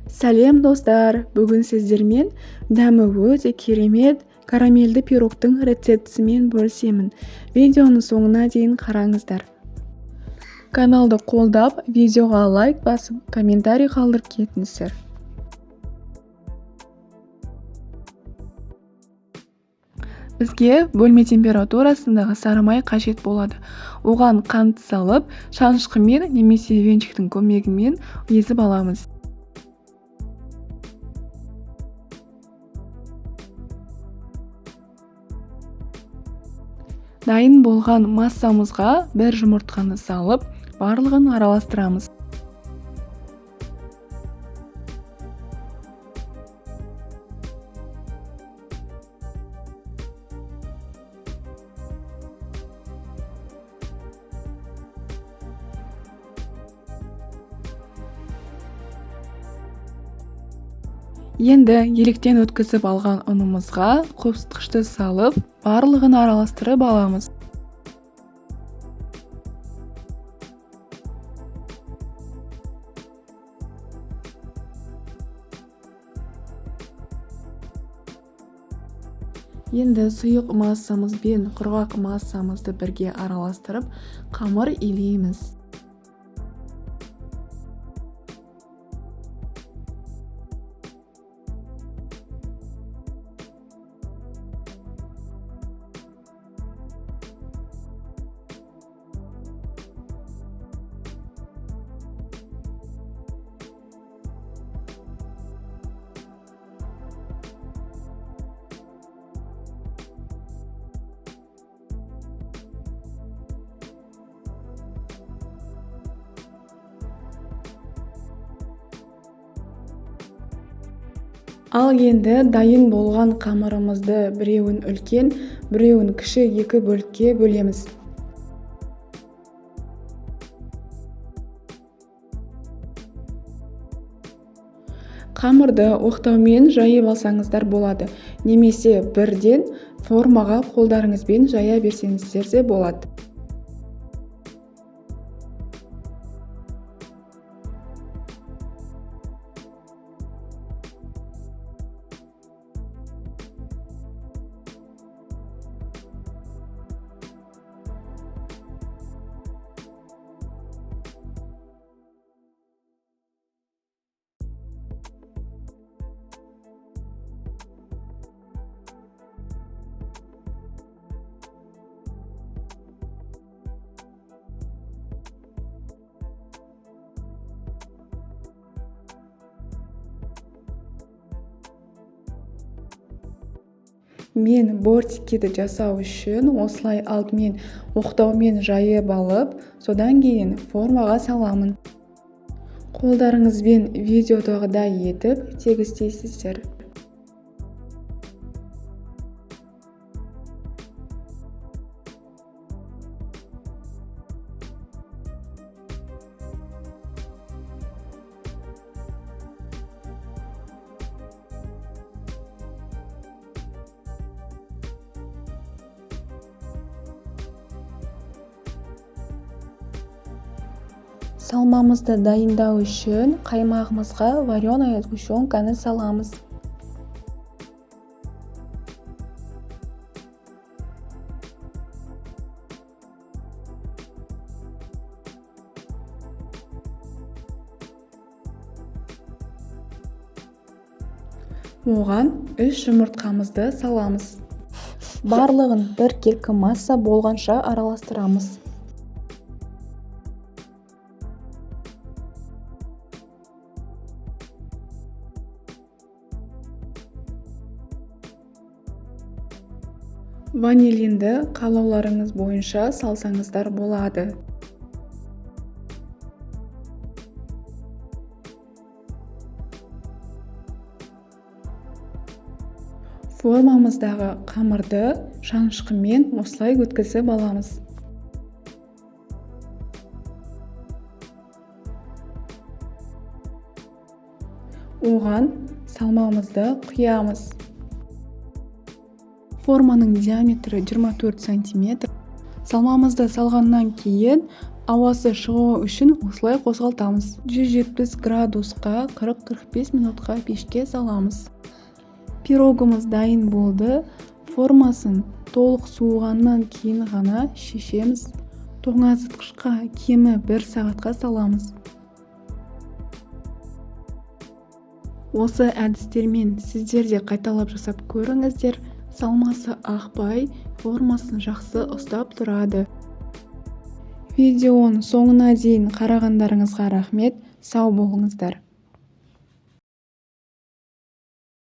Сәлем достар, бүгін сіздермен дәмі өте керемет карамельді пирогтың рецептісімен бөлісемін. Видеоны соңына дейін қараңыздар. Каналды қолдап, видеоға лайк басып, комментарий қалдырып кетіңіздер. Бізге бөлме температурасындағы сары май қажет болады. Оған қант салып, шанышқымен немесе венчиктің көмегімен езіп аламыз. Дайын болған массамызға бір жұмыртқаны салып, барлығын араластырамыз. Енді електен өткізіп алған ұнымызға қопсытқышты салып, барлығын араластырып аламыз. Енді сұйық массамыз бен құрғақ массамызды бірге араластырып, қамыр илейміз. Ал енді дайын болған қамырымызды біреуін үлкен, біреуін кіші екі бөлікке бөлеміз. Қамырды оқтаумен жайып алсаңыздар болады, немесе бірден формаға қолдарыңызбен жая берсеңіздер де болады. Мен бортикеді жасау үшін осылай алдымен оқтаумен жайып алып, содан кейін формаға саламын. Қолдарыңызбен видеодағыдай етіп тегістейсіздер. Салмамызды дайындау үшін қаймағымызға вареная сгущенканы саламыз. Оған 3 жұмыртқамызды саламыз. Барлығын бір келкі масса болғанша араластырамыз. Ванилинді қалауларыңыз бойынша салсаңыздар болады. Формамыздағы қамырды шанышқымен осылай өткізіп аламыз. Оған салмамызды құямыз. Форманың диаметрі 24 см. Салмамызды салғаннан кейін Ауасы шығуы үшін осылай қозғалтамыз. 170 градусқа 40-45 минутқа пешке саламыз. Пирогымыз дайын болды. Формасын толық суығаннан кейін ғана шешеміз. Тоңазытқышқа кемі 1 сағатқа саламыз. Осы әдістермен сіздер де қайталап жасап көріңіздер. Салмасы ақпай, формасын жақсы ұстап тұрады. Видеоның соңына дейін қарағандарыңызға рахмет. Сау болыңыздар.